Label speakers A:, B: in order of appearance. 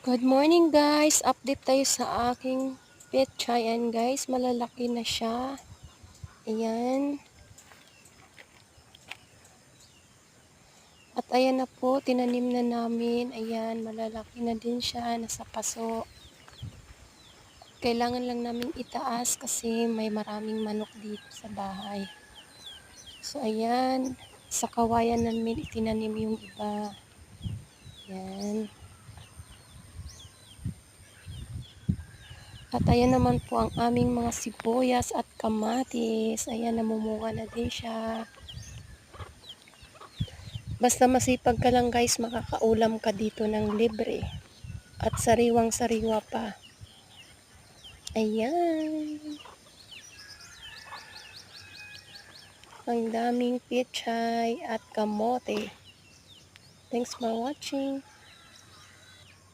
A: Good morning guys! Update tayo sa aking petchay. Ayan guys, malalaki na siya. Ayan. At ayan na po, tinanim na namin. Ayan, malalaki na din siya. Nasa paso. Kailangan lang namin itaas kasi may maraming manok dito sa bahay. So ayan, sa kawayan namin itinanim yung iba. Ayan. At ayan naman po ang aming mga sibuyas at kamatis. Ayan, namumunga na din siya. Basta masipag ka lang guys, makakaulam ka dito ng libre. At sariwang-sariwa pa. Ayan. Ang daming pechay at kamote. Thanks for watching.